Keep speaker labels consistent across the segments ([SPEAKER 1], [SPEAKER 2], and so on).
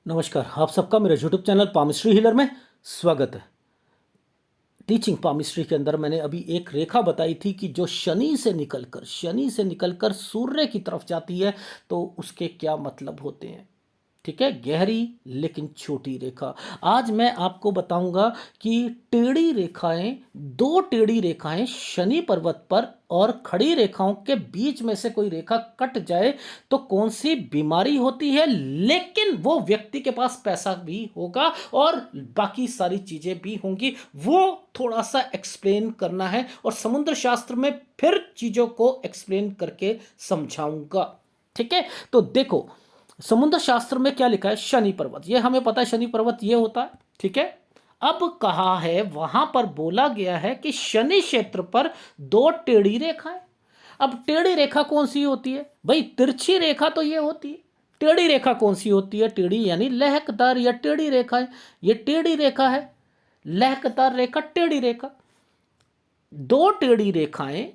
[SPEAKER 1] नमस्कार, आप सबका मेरे यूट्यूब चैनल पामिस्ट्री हीलर में स्वागत है। टीचिंग पामिस्ट्री के अंदर मैंने अभी एक रेखा बताई थी कि जो शनि से निकलकर सूर्य की तरफ जाती है तो उसके क्या मतलब होते हैं। ठीक है, गहरी लेकिन छोटी रेखा। आज मैं आपको बताऊंगा कि टेढ़ी रेखाएं, दो टेढ़ी रेखाएं शनि पर्वत पर और खड़ी रेखाओं के बीच में से कोई रेखा कट जाए तो कौन सी बीमारी होती है, लेकिन वो व्यक्ति के पास पैसा भी होगा और बाकी सारी चीजें भी होंगी। वो थोड़ा सा एक्सप्लेन करना है और समुद्र शास्त्र में फिर चीजों को एक्सप्लेन करके समझाऊंगा। ठीक है, तो देखो समुद्र शास्त्र में क्या लिखा है। शनि पर्वत, ये हमें पता है शनि पर्वत ये होता है। ठीक है, अब कहा है वहां पर बोला गया है कि शनि क्षेत्र पर दो टेढ़ी रेखाएं। अब टेढ़ी रेखा कौन सी होती है भाई? तिरछी रेखा तो ये होती है। टेढ़ी रेखा कौन सी होती है? टेढ़ी यानी लहकदार या टेढ़ी रेखा है। ये टेढ़ी रेखा है, लहकदार रेखा, टेढ़ी रेखा। दो टेढ़ी रेखाएं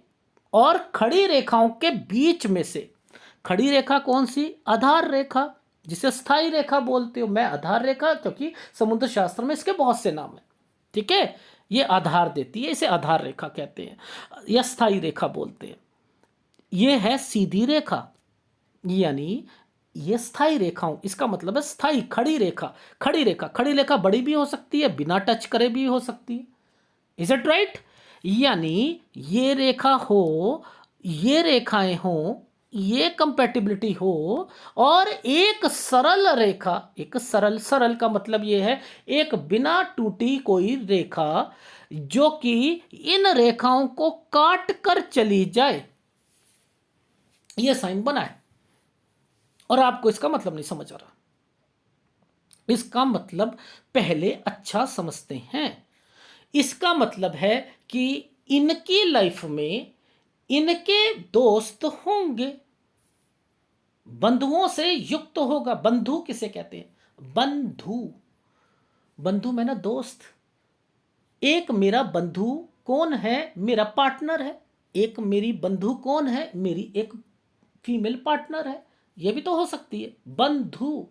[SPEAKER 1] और खड़ी रेखाओं के बीच में से, खड़ी रेखा कौन सी? आधार रेखा, जिसे स्थाई रेखा बोलते हो। मैं आधार रेखा, क्योंकि समुद्र शास्त्र में इसके बहुत से नाम हैं। ठीक है, ये आधार देती है, इसे आधार रेखा कहते हैं या स्थाई रेखा बोलते हैं। ये है सीधी रेखा, यानी ये स्थाई रेखाओं, इसका मतलब है स्थाई। खड़ी रेखा, खड़ी रेखा बड़ी भी हो सकती है, बिना टच करे भी हो सकती है। Is it right? यानी ये रेखा हो, ये रेखाएं हो, ये कंपैटिबिलिटी हो, और एक सरल रेखा, एक सरल, सरल का मतलब ये है एक बिना टूटी कोई रेखा जो कि इन रेखाओं को काट कर चली जाए, ये साइन बना है। और आपको इसका मतलब नहीं समझ आ रहा। इसका मतलब पहले अच्छा समझते हैं। इसका मतलब है कि इनकी लाइफ में इनके दोस्त होंगे, बंधुओं से युक्त होगा। बंधु किसे कहते हैं? बंधु, बंधु में ना दोस्त। एक मेरा बंधु कौन है? मेरा पार्टनर है। एक मेरी बंधु कौन है? मेरी एक फीमेल पार्टनर है। यह भी तो हो सकती है बंधु।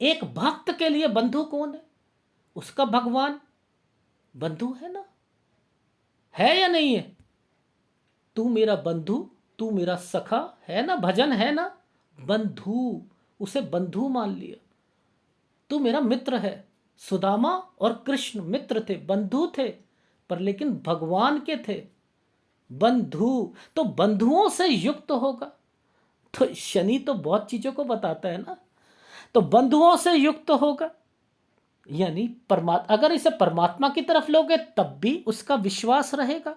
[SPEAKER 1] एक भक्त के लिए बंधु कौन है? उसका भगवान बंधु है ना, है या नहीं है? तू मेरा बंधु, तू मेरा सखा, है ना, भजन है ना। बंधु, उसे बंधु मान लिया। तू मेरा मित्र है। सुदामा और कृष्ण मित्र थे, बंधु थे, पर लेकिन भगवान के थे। बंधु, तो बंधुओं से युक्त होगा। तो शनि तो बहुत चीजों को बताता है ना, तो बंधुओं से युक्त होगा। यानी परमात्मा, अगर इसे परमात्मा की तरफ लोगे तब भी उसका विश्वास रहेगा।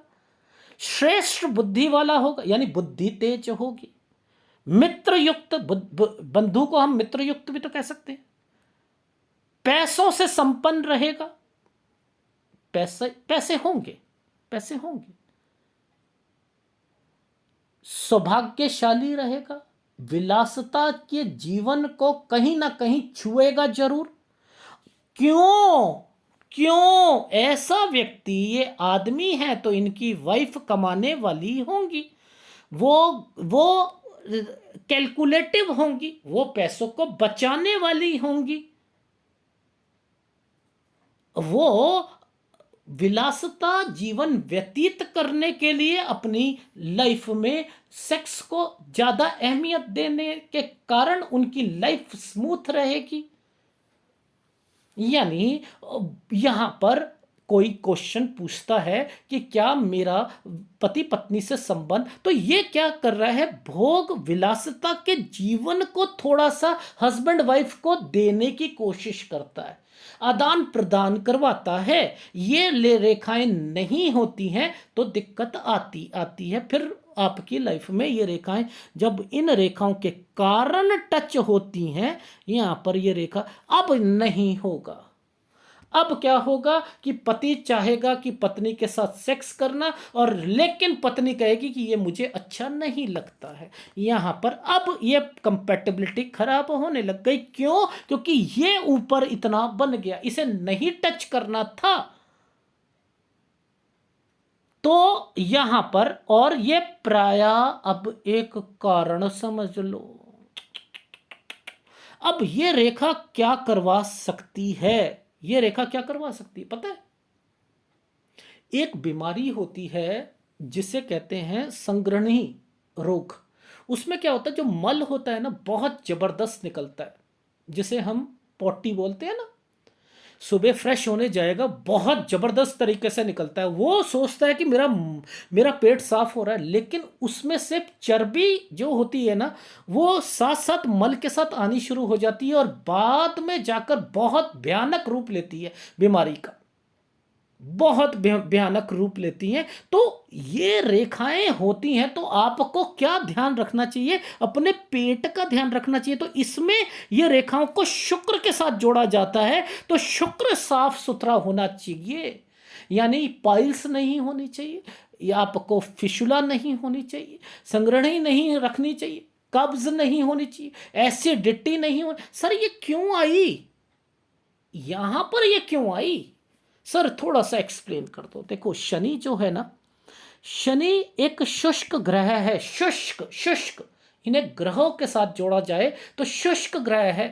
[SPEAKER 1] श्रेष्ठ बुद्धि वाला होगा, यानी बुद्धि तेज होगी। मित्र युक्त, बंधु को हम मित्र युक्त भी तो कह सकते हैं। पैसों से संपन्न रहेगा, पैसे पैसे होंगे, पैसे होंगे। सौभाग्यशाली रहेगा, विलासिता के जीवन को कहीं ना कहीं छुएगा जरूर। क्यों? क्यों? ऐसा व्यक्ति, ये आदमी है तो इनकी वाइफ कमाने वाली होंगी, वो कैलकुलेटिव होंगी, वो पैसों को बचाने वाली होंगी, वो विलासिता जीवन व्यतीत करने के लिए अपनी लाइफ में सेक्स को ज्यादा अहमियत देने के कारण उनकी लाइफ स्मूथ रहेगी। यानी यहां पर कोई क्वेश्चन पूछता है कि क्या मेरा पति पत्नी से संबंध, तो ये क्या कर रहा है? भोग विलासिता के जीवन को थोड़ा सा हस्बैंड वाइफ को देने की कोशिश करता है, आदान प्रदान करवाता है। ये ले रेखाएं नहीं होती हैं तो दिक्कत आती आती है। फिर आपकी लाइफ में ये रेखाएं, जब इन रेखाओं के कारण टच होती हैं, यहां पर ये रेखा अब नहीं होगा। अब क्या होगा कि पति चाहेगा कि पत्नी के साथ सेक्स करना, और लेकिन पत्नी कहेगी कि ये मुझे अच्छा नहीं लगता है। यहां पर अब ये कंपैटिबिलिटी खराब होने लग गई। क्यों? क्योंकि ये ऊपर इतना बन गया, इसे नहीं टच करना था। तो यहां पर, और ये प्राय अब एक कारण समझ लो, अब ये रेखा क्या करवा सकती है? ये रेखा क्या करवा सकती है पता है? एक बीमारी होती है जिसे कहते हैं संग्रहणी रोग। उसमें क्या होता है, जो मल होता है ना बहुत जबरदस्त निकलता है, जिसे हम पॉटी बोलते हैं ना। सुबह फ्रेश होने जाएगा, बहुत जबरदस्त तरीके से निकलता है। वो सोचता है कि मेरा मेरा पेट साफ हो रहा है, लेकिन उसमें से चर्बी जो होती है ना, वो साथ साथ मल के साथ आनी शुरू हो जाती है और बाद में जाकर बहुत भयानक रूप लेती है बीमारी का, बहुत भयानक रूप लेती हैं। तो ये रेखाएं होती हैं, तो आपको क्या ध्यान रखना चाहिए? अपने पेट का ध्यान रखना चाहिए। तो इसमें ये रेखाओं को शुक्र के साथ जोड़ा जाता है, तो शुक्र साफ सुथरा होना चाहिए, यानी पाइल्स नहीं होनी चाहिए, या आपको फिशुला नहीं होनी चाहिए, संग्रहणी नहीं रखनी चाहिए, कब्ज नहीं होनी चाहिए, एसिडिटी नहीं होनी। सर ये क्यों आई, यहां पर ये क्यों आई? सर थोड़ा सा एक्सप्लेन कर दो। देखो शनि जो है ना, शनि एक शुष्क ग्रह है। शुष्क शुष्क, इन्हें ग्रहों के साथ जोड़ा जाए तो शुष्क ग्रह है,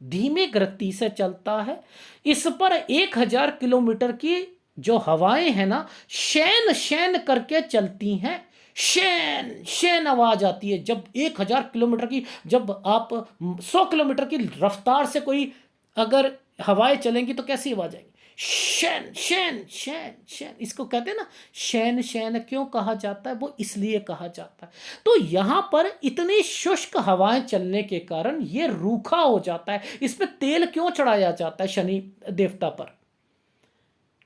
[SPEAKER 1] धीमे गति से चलता है। इस पर 1000 किलोमीटर की जो हवाएं हैं ना, शैन शैन करके चलती हैं। शैन शैन आवाज आती है जब 1000 किलोमीटर की, जब आप 100 किलोमीटर की रफ्तार से कोई अगर हवाएं चलेंगी तो कैसी आवाज आएगी? शैन शैन शैन शैन, इसको कहते हैं ना शैन शैन। क्यों कहा जाता है? वो इसलिए कहा जाता है। तो यहां पर इतनी शुष्क हवाएं चलने के कारण ये रूखा हो जाता है। इस पे तेल क्यों चढ़ाया जाता है? शनि देवता पर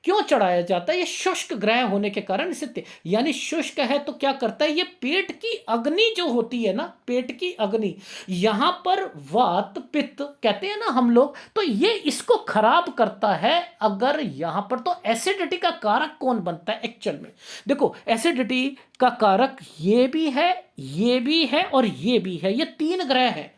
[SPEAKER 1] क्यों चढ़ाया जाता है? ये शुष्क ग्रह होने के कारण इसे यानी शुष्क है तो क्या करता है, ये पेट की अग्नि जो होती है ना, पेट की अग्नि, यहां पर वात पित्त कहते हैं ना हम लोग, तो ये इसको खराब करता है। अगर यहां पर तो एसिडिटी का कारक कौन बनता है एक्चुअल में? देखो एसिडिटी का कारक ये भी है, ये भी है और ये भी है। ये 3 ग्रह हैं।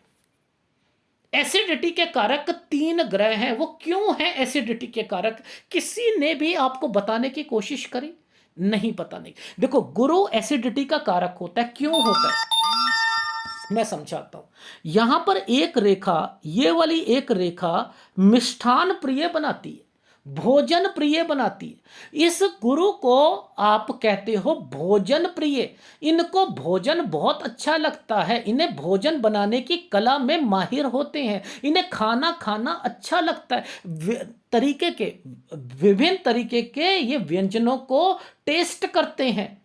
[SPEAKER 1] एसिडिटी के कारक 3 ग्रह हैं। वो क्यों है एसिडिटी के कारक? किसी ने भी आपको बताने की कोशिश करी? नहीं बताने। देखो गुरु एसिडिटी का कारक होता है। क्यों होता है मैं समझाता हूं। यहां पर एक रेखा, ये वाली एक रेखा मिष्ठान प्रिय बनाती है, भोजन प्रिय बनाती है। इस गुरु को आप कहते हो भोजन प्रिय। इनको भोजन बहुत अच्छा लगता है, इन्हें भोजन बनाने की कला में माहिर होते हैं, इन्हें खाना खाना अच्छा लगता है। तरीके के, विभिन्न तरीके के ये व्यंजनों को टेस्ट करते हैं,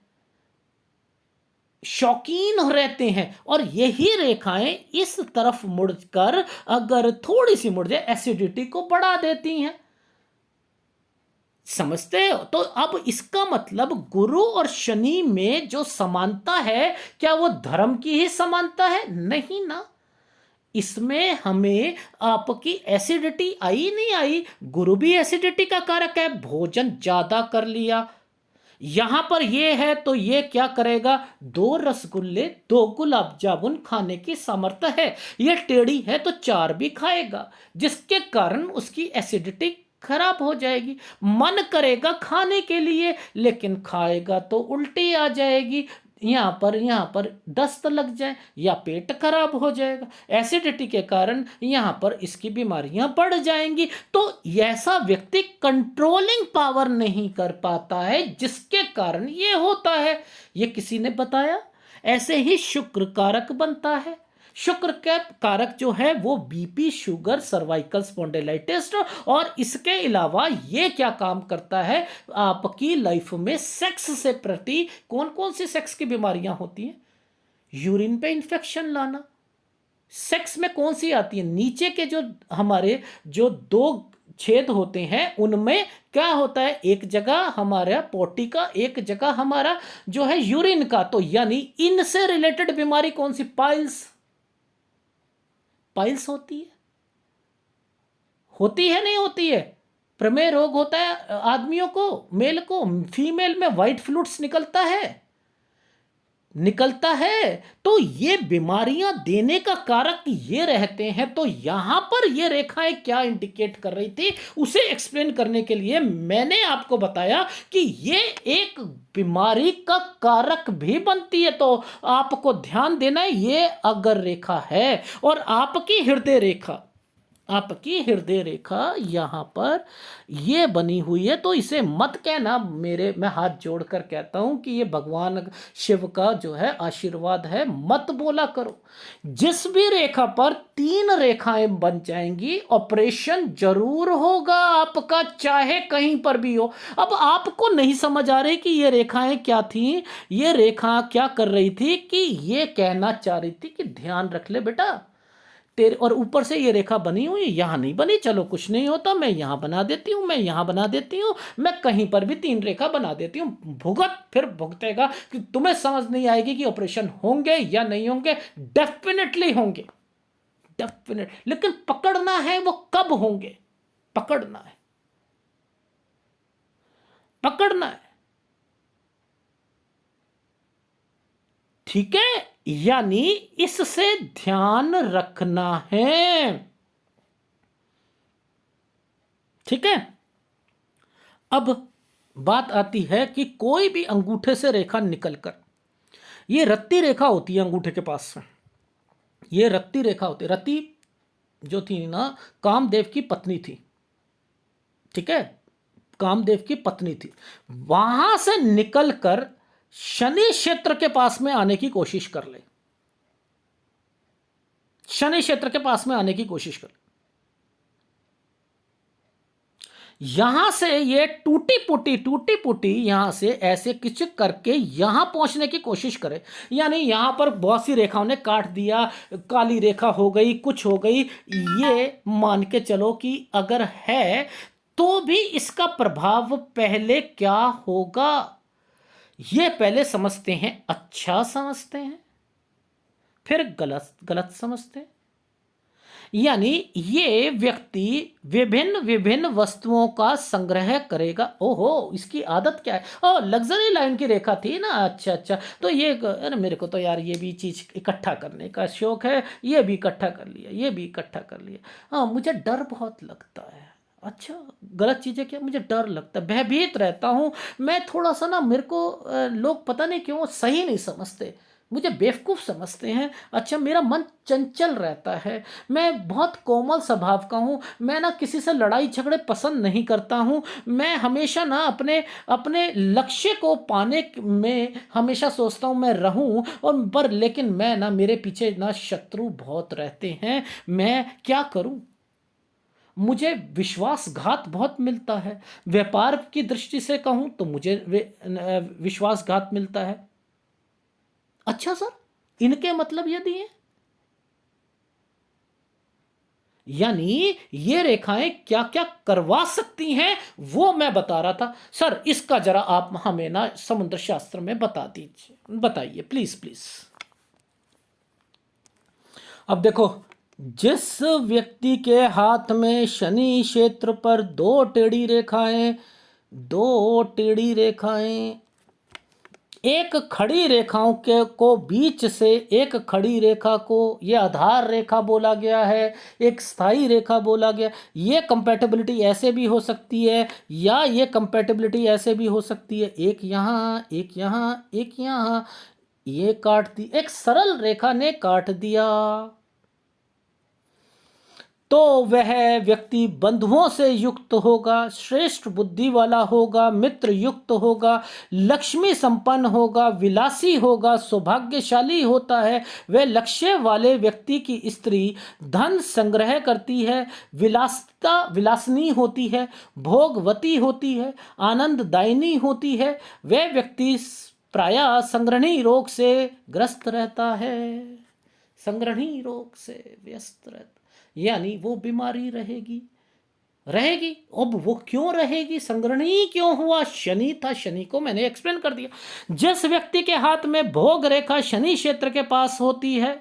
[SPEAKER 1] शौकीन रहते हैं। और यही रेखाएं इस तरफ मुड़कर अगर थोड़ी सी मुड़ जाए, एसिडिटी को बढ़ा देती हैं। समझते हो? तो अब इसका मतलब गुरु और शनि में जो समानता है, क्या वो धर्म की ही समानता है? नहीं ना। इसमें हमें आपकी एसिडिटी आई नहीं आई, गुरु भी एसिडिटी का कारक है। भोजन ज्यादा कर लिया, यहां पर ये है तो ये क्या करेगा, 2 रसगुल्ले 2 गुलाब जामुन खाने की सामर्थ्य है। ये टेढ़ी है तो 4 भी खाएगा, जिसके कारण उसकी एसिडिटी खराब हो जाएगी। मन करेगा खाने के लिए, लेकिन खाएगा तो उल्टी आ जाएगी, यहाँ पर दस्त लग जाए या पेट खराब हो जाएगा। एसिडिटी के कारण यहाँ पर इसकी बीमारियां बढ़ जाएंगी। तो ऐसा व्यक्ति कंट्रोलिंग पावर नहीं कर पाता है, जिसके कारण ये होता है। ये किसी ने बताया? ऐसे ही शुक्र कारक बनता है। शुक्र के कारक जो है वो बीपी, शुगर, सर्वाइकल स्पॉन्डिलाइटिस, और इसके अलावा ये क्या काम करता है आपकी लाइफ में, सेक्स से प्रति कौन कौन सी सेक्स की बीमारियां होती हैं? यूरिन पे इंफेक्शन लाना। सेक्स में कौन सी आती है? नीचे के जो हमारे जो 2 छेद होते हैं उनमें क्या होता है, एक जगह हमारा पोटी का, एक जगह हमारा जो है यूरिन का। तो यानी इनसे रिलेटेड बीमारी कौन सी? पाइल्स। पाइल्स होती है नहीं होती है? प्रमेय रोग होता है आदमियों को, मेल को। फीमेल में व्हाइट फ्लूइड्स निकलता है। निकलता है, तो ये बीमारियां देने का कारक ये रहते हैं। तो यहां पर ये रेखाएं क्या इंडिकेट कर रही थी, उसे एक्सप्लेन करने के लिए मैंने आपको बताया कि ये एक बीमारी का कारक भी बनती है। तो आपको ध्यान देना है, ये अगर रेखा है और आपकी हृदय रेखा यहां पर ये बनी हुई है, तो इसे मत कहना, मैं हाथ जोड़कर कहता हूं कि ये भगवान शिव का जो है आशीर्वाद है, मत बोला करो। जिस भी रेखा पर 3 रेखाएं बन जाएंगी, ऑपरेशन जरूर होगा आपका, चाहे कहीं पर भी हो। अब आपको नहीं समझ आ रही कि ये रेखाएं क्या थी, ये रेखा क्या कर रही थी, कि ये कहना चाह रही थी कि ध्यान रख ले बेटा तेरे, और ऊपर से ये रेखा बनी हुई, यहां नहीं बनी, चलो कुछ नहीं होता, मैं यहां बना देती हूं, मैं यहां बना देती हूं, मैं कहीं पर भी 3 रेखा बना देती हूं। भुगत फिर भुगतेगा कि तुम्हें समझ नहीं आएगी कि ऑपरेशन होंगे या नहीं होंगे। डेफिनेटली होंगे, डेफिनेट, लेकिन पकड़ना है वो कब होंगे, पकड़ना है, पकड़ना है, ठीक है। यानी इससे ध्यान रखना है, ठीक है। अब बात आती है कि कोई भी अंगूठे से रेखा निकलकर, ये रत्ती रेखा होती है अंगूठे के पास से, ये रत्ती रेखा होती है। रति जो थी ना, कामदेव की पत्नी थी, ठीक है, कामदेव की पत्नी थी। वहां से निकलकर शनि क्षेत्र के पास में आने की कोशिश कर ले, शनि क्षेत्र के पास में आने की कोशिश कर, यहां से ये टूटी पुटी यहां से ऐसे किच करके यहां पहुंचने की कोशिश करे। यानी यहां पर बहुत सी रेखाओं ने काट दिया, काली रेखा हो गई, कुछ हो गई, ये मान के चलो कि अगर है तो भी इसका प्रभाव पहले क्या होगा, ये पहले समझते हैं, अच्छा समझते हैं, फिर गलत गलत समझते हैं। यानी ये व्यक्ति विभिन्न विभिन्न वस्तुओं का संग्रह करेगा। ओहो, इसकी आदत क्या है, ओ लग्जरी लाइन की रेखा थी ना, अच्छा अच्छा, तो ये, अरे मेरे को तो यार ये भी चीज़ इकट्ठा करने का शौक है, ये भी इकट्ठा कर लिया, ये भी इकट्ठा कर लिया। हाँ, मुझे डर बहुत लगता है। अच्छा, गलत चीज़ें क्या, मुझे डर लगता है, भयभीत रहता हूँ मैं थोड़ा सा ना, मेरे को लोग पता नहीं क्यों सही नहीं समझते, मुझे बेवकूफ़ समझते हैं। अच्छा, मेरा मन चंचल रहता है, मैं बहुत कोमल स्वभाव का हूँ, मैं ना किसी से लड़ाई झगड़े पसंद नहीं करता हूँ, मैं हमेशा ना अपने अपने लक्ष्य को पाने में हमेशा सोचता हूँ मैं रहूँ, और पर लेकिन मैं ना, मेरे पीछे ना शत्रु बहुत रहते हैं, मैं क्या करूँ, मुझे विश्वासघात बहुत मिलता है। व्यापार की दृष्टि से कहूँ तो मुझे विश्वासघात मिलता है। अच्छा सर, इनके मतलब ये दिए, यानी ये रेखाएं क्या क्या करवा सकती हैं वो मैं बता रहा था। सर इसका जरा आप हमें ना समुद्र शास्त्र में बता दीजिए, बताइए प्लीज प्लीज। अब देखो, जिस व्यक्ति के हाथ में शनि क्षेत्र पर दो टेढ़ी रेखाएं, एक खड़ी रेखाओं के को बीच से, एक खड़ी रेखा को ये आधार रेखा बोला गया है, एक स्थायी रेखा बोला गया। ये कंपैटिबिलिटी ऐसे भी हो सकती है, या ये कंपैटिबिलिटी ऐसे भी हो सकती है, एक यहाँ एक यहाँ एक यहाँ, ये काट दी, एक सरल रेखा ने काट दिया, तो वह व्यक्ति बंधुओं से युक्त होगा, श्रेष्ठ बुद्धि वाला होगा, मित्र युक्त होगा, लक्ष्मी संपन्न होगा, विलासी होगा, सौभाग्यशाली होता है। वह लक्ष्य वाले व्यक्ति की स्त्री धन संग्रह करती है, विलासनी होती है, भोगवती होती है, आनंददायिनी होती है। वह व्यक्ति प्रायः संग्रहणी रोग से ग्रस्त रहता है, संग्रहणी रोग से व्यस्त रहता, यानी वो बीमारी रहेगी रहेगी। अब वो क्यों रहेगी, संग्रहणी क्यों हुआ, शनि था, शनि को मैंने एक्सप्लेन कर दिया। जिस व्यक्ति के हाथ में भोग रेखा शनि क्षेत्र के पास होती है,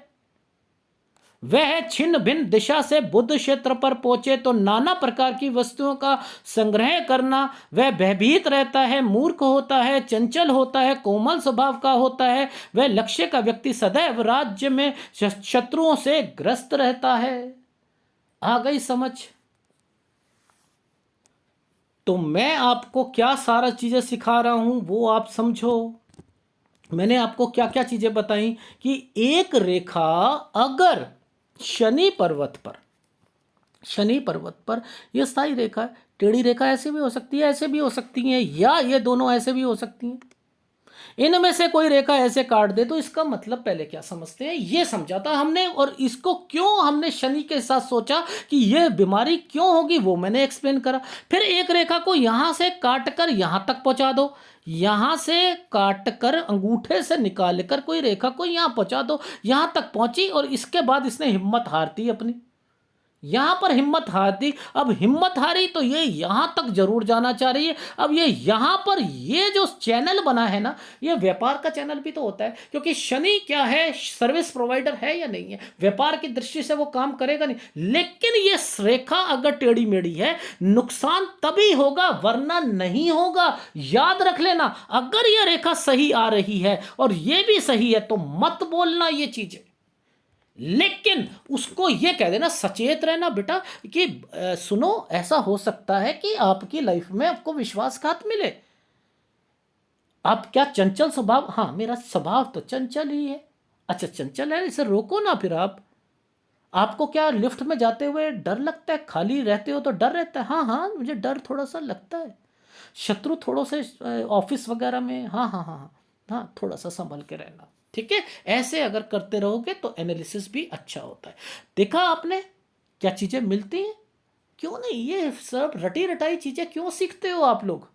[SPEAKER 1] वह छिन्न भिन्न दिशा से बुध क्षेत्र पर पहुंचे तो नाना प्रकार की वस्तुओं का संग्रह करना। वह भयभीत रहता है, मूर्ख होता है, चंचल होता है, कोमल स्वभाव का होता है। वह लक्ष्य का व्यक्ति सदैव राज्य में शत्रुओं से ग्रस्त रहता है। आ गई समझ? तो मैं आपको क्या सारा चीजें सिखा रहा हूं वो आप समझो। मैंने आपको क्या क्या चीजें बताई कि एक रेखा अगर शनि पर्वत पर, शनि पर्वत पर यह स्थायी रेखा है। टेढ़ी रेखा ऐसे भी हो सकती है, ऐसे भी हो सकती है, या ये दोनों ऐसे भी हो सकती हैं। इनमें से कोई रेखा ऐसे काट दे तो इसका मतलब पहले क्या समझते हैं, ये समझा था हमने। और इसको क्यों हमने शनि के साथ सोचा कि ये बीमारी क्यों होगी वो मैंने एक्सप्लेन करा। फिर एक रेखा को यहां से काट कर यहां तक पहुंचा दो, यहां से काट कर अंगूठे से निकाल कर कोई रेखा को यहां पहुंचा दो, यहां तक पहुंची और इसके बाद इसने हिम्मत हारती अपनी, यहां पर हिम्मत हार दी। अब हिम्मत हारी तो ये यहां तक जरूर जाना चाह रही है। अब ये यहां पर ये जो चैनल बना है ना, ये व्यापार का चैनल भी तो होता है, क्योंकि शनि क्या है, सर्विस प्रोवाइडर है या नहीं है, व्यापार की दृष्टि से वो काम करेगा नहीं। लेकिन ये रेखा अगर टेढ़ी मेढ़ी है, नुकसान तभी होगा वरना नहीं होगा। याद रख लेना, अगर ये रेखा सही आ रही है और ये भी सही है तो मत बोलना ये चीजें, लेकिन उसको ये कह देना, सचेत रहना बेटा कि सुनो ऐसा हो सकता है कि आपकी लाइफ में आपको विश्वासघात मिले। आप क्या चंचल स्वभाव? हाँ मेरा स्वभाव तो चंचल ही है। अच्छा चंचल है, इसे रोको ना। फिर आपको क्या लिफ्ट में जाते हुए डर लगता है? खाली रहते हो तो डर रहता है? हाँ हाँ मुझे डर थोड़ा सा लगता है। शत्रु थोड़ो से ऑफिस वगैरह में, हाँ हाँ हाँ हाँ हाँ, थोड़ा सा संभल के रहना। ठीक है, ऐसे अगर करते रहोगे तो एनालिसिस भी अच्छा होता है। देखा आपने क्या चीजें मिलती हैं? क्यों नहीं, ये सब रटी रटाई चीजें क्यों सीखते हो आप लोग?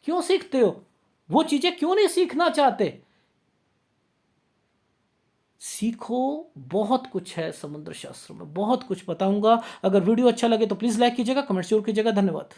[SPEAKER 1] क्यों सीखते हो? वो चीजें क्यों नहीं सीखना चाहते? सीखो, बहुत कुछ है समुद्र शास्त्र में, बहुत कुछ बताऊंगा। अगर वीडियो अच्छा लगे तो प्लीज लाइक कीजिएगा, कमेंट जरूर कीजिएगा। धन्यवाद।